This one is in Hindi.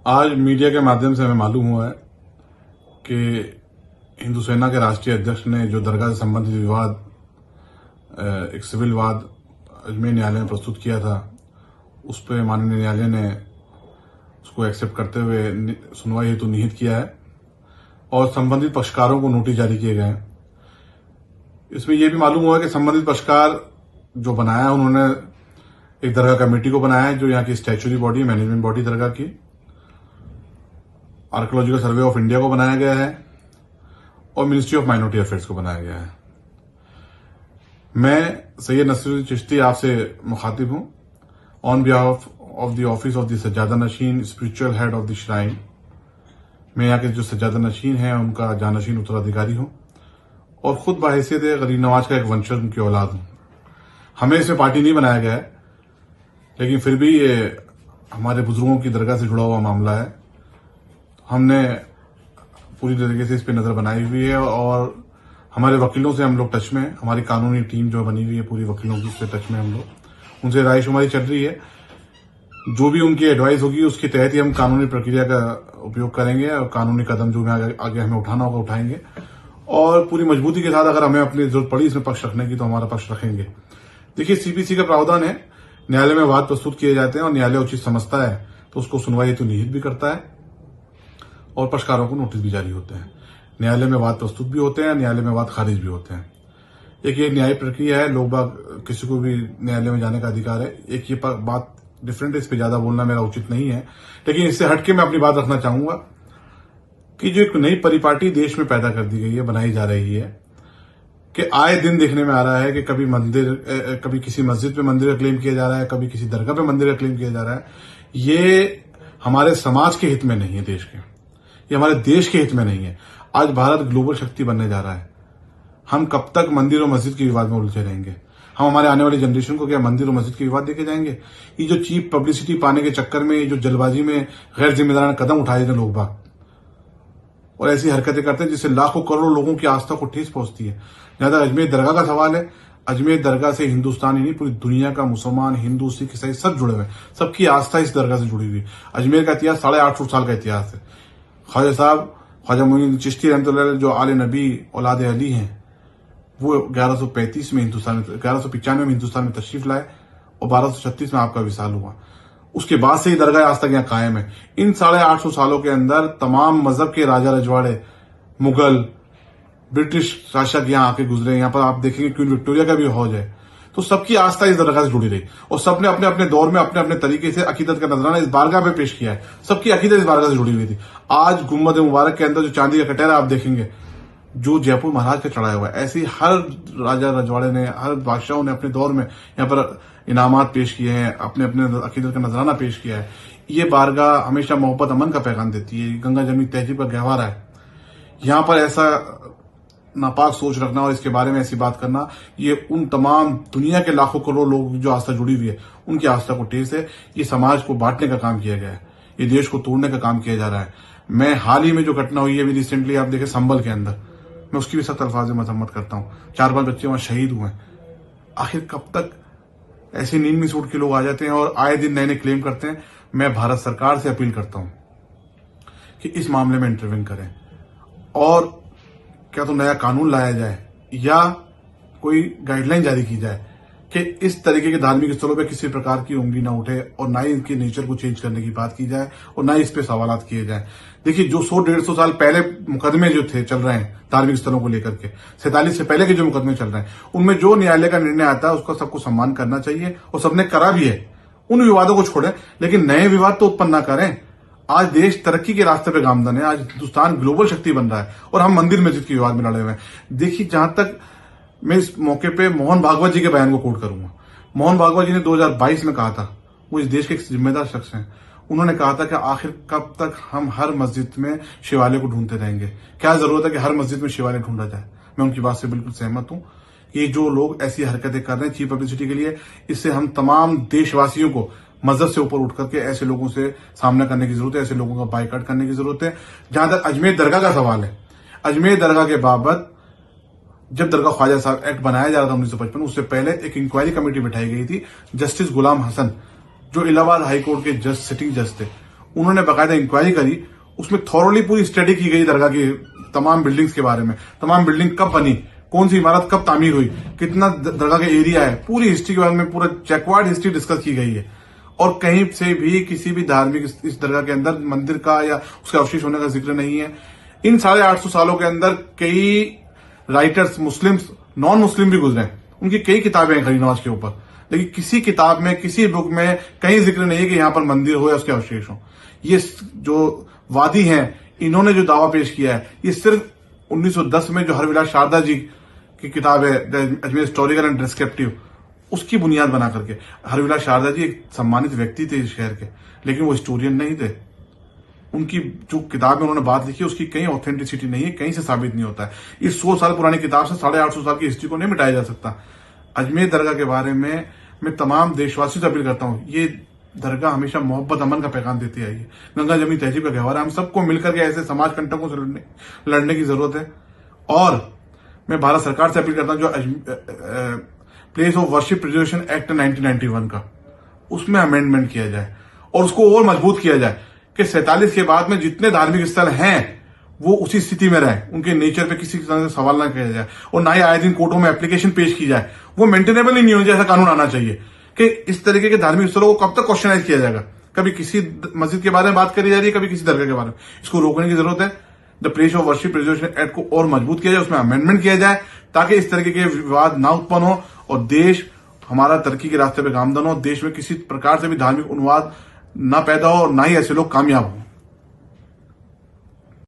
आज मीडिया के माध्यम से हमें मालूम हुआ है कि हिंदू सेना के राष्ट्रीय अध्यक्ष ने जो दरगाह से संबंधित विवाद, एक सिविल वाद अजमेर न्यायालय में प्रस्तुत किया था, उस पर माननीय न्यायालय ने उसको एक्सेप्ट करते हुए सुनवाई हेतु निहित किया है और संबंधित पक्षकारों को नोटिस जारी किए गए हैं। इसमें यह भी मालूम हुआ कि संबंधित पक्षकार जो बनाया है, उन्होंने एक दरगाह कमेटी को बनाया है जो यहाँ की स्टैच्यूरी बॉडी, मैनेजमेंट बॉडी दरगाह की, आर्कियोलॉजिकल सर्वे ऑफ इंडिया को बनाया गया है और मिनिस्ट्री ऑफ माइनॉरिटी अफेयर्स को बनाया गया है। मैं सैयद नसीरुद्दीन चिश्ती आपसे मुखातिब हूं on behalf of the office of the Sajjada Nashin spiritual head of the shrine. मैं यहाँ के जो सज्जादा नशीन है उनका जानशीन उत्तराधिकारी हूं और खुद बाहैसियत गरीब नवाज का एक वंशज, उनकी औलाद हूं। हमें इसमें पार्टी नहीं बनाया गया है, लेकिन फिर भी ये हमारे बुजुर्गों की दरगाह से जुड़ा हुआ मामला है। हमने पूरी तरीके से इस पर नजर बनाई हुई है और हमारे वकीलों से हम लोग टच में, हमारी कानूनी टीम जो बनी हुई है पूरी वकीलों की, उससे टच में हम लोग, उनसे राय शुमारी चल रही है। जो भी उनकी एडवाइस होगी उसके तहत ही हम कानूनी प्रक्रिया का उपयोग करेंगे और कानूनी कदम जो आगे हमें उठाना होगा उठाएंगे और पूरी मजबूती के साथ अगर हमें अपनी जरूरत पड़ी इसमें पक्ष रखने की तो हमारा पक्ष रखेंगे। देखिए, सीपीसी का प्रावधान है, न्यायालय में वाद प्रस्तुत किए जाते हैं और न्यायालय उचित समझता है तो उसको सुनवाई हेतु निहित भी करता है और पक्षकारों को नोटिस भी जारी होते हैं। न्यायालय में वाद प्रस्तुत भी होते हैं, न्यायालय में वाद खारिज भी होते हैं। एक ये न्यायिक प्रक्रिया है, लोग बाग किसी को भी न्यायालय में जाने का अधिकार है। एक ये बात डिफरेंट है, इस पर ज्यादा बोलना मेरा उचित नहीं है, लेकिन इससे हटके मैं अपनी बात रखना चाहूंगा कि जो एक नई परिपाटी देश में पैदा कर दी गई है, बनाई जा रही है, कि आए दिन देखने में आ रहा है कि कभी किसी मस्जिद पे मंदिर का क्लेम किया जा रहा है, कभी किसी दरगाह पे मंदिर का क्लेम किया जा रहा है। ये हमारे समाज के हित में नहीं है, देश के, ये हमारे देश के हित में नहीं है। आज भारत ग्लोबल शक्ति बनने जा रहा है। हम कब तक मंदिर और मस्जिद के विवाद में उलझे रहेंगे? हम हमारे आने वाली जनरेशन को क्या मंदिर और मस्जिद के विवाद देके जाएंगे? ये जो चीप पब्लिसिटी पाने के चक्कर में, ये जो जल्दबाजी में गैर जिम्मेदाराना कदम उठाए थे लोग बाग और ऐसी हरकतें करते हैं जिससे लाखों करोड़ों लोगों की आस्था को ठेस पहुंचती है। जहां तक अजमेर दरगाह का सवाल है, अजमेर दरगाह से हिंदुस्तान ही नहीं पूरी दुनिया का मुसलमान, हिंदू, सिख, ईसाई सब जुड़े हुए हैं। सबकी आस्था इस दरगाह से जुड़ी हुई है। अजमेर का इतिहास 850 साल का इतिहास है। ख्वाजा साहब, ख्वाजा मोइनुद्दीन चिश्ती रहमतुल्लाह जो आले नबी औलाद अली हैं, वो 1135 में हिंदुस्तान में 1195 में हिंदुस्तान में तशरीफ लाए और 1236 में आपका विसाल हुआ। उसके बाद से ही दरगाह आज तक यहाँ कायम है। इन 850 सालों के अंदर तमाम मजहब के राजा रजवाड़े, मुगल, ब्रिटिश शासक यहाँ आके गुजरे। यहाँ पर आप देखेंगे क्वीन विक्टोरिया का भी हौज है। तो सबकी आस्था इस दरगाह से जुड़ी रही और सबने अपने अपने दौर में अपने अपने तरीके से अकीदत का नजराना इस बारगाह पे पेश किया है। सबकी अकीदत इस बारगाह से जुड़ी हुई थी। आज गुम्बद मुबारक के अंदर जो चांदी का कटहरा आप देखेंगे जो जयपुर महाराज का चढ़ाया हुआ है, ऐसी हर राजा रजवाड़े ने, हर बादशाहों ने अपने दौर में यहाँ पर इनामात पेश किए हैं, अपने अपने अकीदत का नजराना पेश किया है। ये बारगाह हमेशा मोहब्बत अमन का पैगाम देती है। गंगा जमनी तहजीब का गहवारा है। यहाँ पर ऐसा नापाक सोच रखना और इसके बारे में ऐसी बात करना, ये उन तमाम दुनिया के लाखों करोड़ लोग जो आस्था जुड़ी हुई है उनकी आस्था को ठेस है। ये समाज को बांटने का काम किया गया है, ये देश को तोड़ने का काम किया जा रहा है। मैं हाल ही में जो घटना हुई है अभी रिसेंटली आप देखें संभल के अंदर, मैं उसकी भी सख्त अल्फाज में मजम्मत करता हूँ। 4-5 बच्चे वहां शहीद हुए। आखिर कब तक ऐसे नींद में से उठ के लोग आ जाते हैं और आए दिन नए नए क्लेम करते हैं? मैं भारत सरकार से अपील करता हूं कि इस मामले में इंटरवेन करें और क्या तो नया कानून लाया जाए या कोई गाइडलाइन जारी की जाए कि इस तरीके के धार्मिक स्थलों पे किसी प्रकार की उंगली ना उठे और ना ही इनके नेचर को चेंज करने की बात की जाए और ना ही इस पे सवालात किए जाए। देखिए, जो 100-150 साल पहले मुकदमे जो थे चल रहे हैं धार्मिक स्थलों को लेकर के, 47 से पहले के जो मुकदमे चल रहे हैं, उनमें जो न्यायालय का निर्णय आता है उसका सबको सम्मान करना चाहिए और सबने करा भी है। उन विवादों को छोड़ें, लेकिन नए विवाद तो उत्पन्न ना करें। आज देश तरक्की के रास्ते पे गामदन है। आज हिंदुस्तान ग्लोबल शक्ति बन रहा है और हम मंदिर मस्जिद के विवाद में लड़े हुए हैं। देखिए, जहां तक मैं इस मौके पे मोहन भागवत जी के बयान को कोट करूंगा। मोहन भागवत जी ने 2022 में कहा था, वो इस देश के एक जिम्मेदार शख्स हैं, उन्होंने कहा था कि आखिर कब तक हम हर मस्जिद में शिवालय को ढूंढते रहेंगे? क्या जरूरत है कि हर मस्जिद में शिवालय ढूंढा जाए? मैं उनकी बात से बिल्कुल सहमत हूं कि जो लोग ऐसी हरकतें कर रहे हैं चीप पब्लिसिटी के लिए, इससे हम तमाम देशवासियों को मजहब से ऊपर उठ करके ऐसे लोगों से सामना करने की जरूरत है, ऐसे लोगों का बाइकआउट करने की जरूरत है। जहां तक अजमेर दरगाह का सवाल है, अजमेर दरगाह के बाबत जब दरगाह ख्वाजा साहब एक्ट बनाया जा रहा था 1955, उससे पहले एक इंक्वायरी कमेटी बिठाई गई थी। जस्टिस गुलाम हसन जो इलाहाबाद हाईकोर्ट के जज, सिटिंग जज थे, उन्होंने बाकायदा इंक्वायरी करी, उसमें थॉरली पूरी स्टडी की गई दरगाह की तमाम बिल्डिंग्स के बारे में, तमाम बिल्डिंग कब बनी, कौन सी इमारत कब तामीर हुई, कितना दरगाह का एरिया है, पूरी हिस्ट्री के बारे में पूरा चेकवार्ड हिस्ट्री डिस्कस की गई है। और कहीं से भी किसी भी धार्मिक इस दरगाह के अंदर मंदिर का या उसके अवशेष होने का जिक्र नहीं है। इन 850 सालों के अंदर कई राइटर्स, मुस्लिम्स, नॉन मुस्लिम भी गुजरे, उनकी कई किताबें हैं खली नवाज के ऊपर, लेकिन किसी किताब में, किसी बुक में कहीं जिक्र नहीं है कि यहां पर मंदिर हो या उसके अवशेष हो। ये जो वादी हैं, इन्होंने जो दावा पेश किया है, ये सिर्फ 1910 में जो हरविलास शारदा जी की किताब है अजमेर हिस्टोरिकल एंड डिस्क्रिप्टिव, उसकी बुनियाद बना करके। हरविलास शारदा जी एक सम्मानित व्यक्ति थे इस शहर के, लेकिन वो हिस्टोरियन नहीं थे। उनकी जो किताब में उन्होंने बात लिखी उसकी कहीं ऑथेंटिसिटी नहीं है, कहीं से साबित नहीं होता है। इस 100 साल पुरानी किताब से 850 साल की हिस्ट्री को नहीं मिटाया जा सकता। अजमेर दरगाह के बारे में मैं तमाम देशवासियों से अपील करता हूं, ये दरगाह हमेशा मोहब्बत, अमन का पैगाम देती आई है। गंगा जमनी तहजीब का गहवार है। हम सबको मिलकर के ऐसे समाज कंटकों से लड़ने की जरूरत है। और मैं भारत सरकार से अपील करता हूं, जो place of worship preservation act 1991 का, उसमें अमेंडमेंट किया जाए और उसको और मजबूत किया जाए कि 47 के बाद में जितने धार्मिक स्थल हैं वो उसी स्थिति में रहे, उनके नेचर पे किसी तरह से सवाल ना किया जाए और ना ही आए दिन कोर्टों में एप्लीकेशन पेश की जाए। वो मेंटेनेबल ही नहीं होना चाहिए, ऐसा कानून आना चाहिए कि इस तरीके के धार्मिक स्थलों को कब तक क्वेश्चनाइज किया जाएगा। कभी किसी मस्जिद के बारे में बात करी जा रही है, कभी किसी दरगाह के बारे में। इसको रोकने की जरूरत है। The place of worship preservation act को और मजबूत किया जाए, उसमें अमेंडमेंट किया जाए ताकि इस तरीके के विवाद ना उत्पन्न हो और देश हमारा तरक्की के रास्ते पे गामदन हो। देश में किसी प्रकार से भी धार्मिक उन्माद ना पैदा हो और ना ही ऐसे लोग कामयाब हो।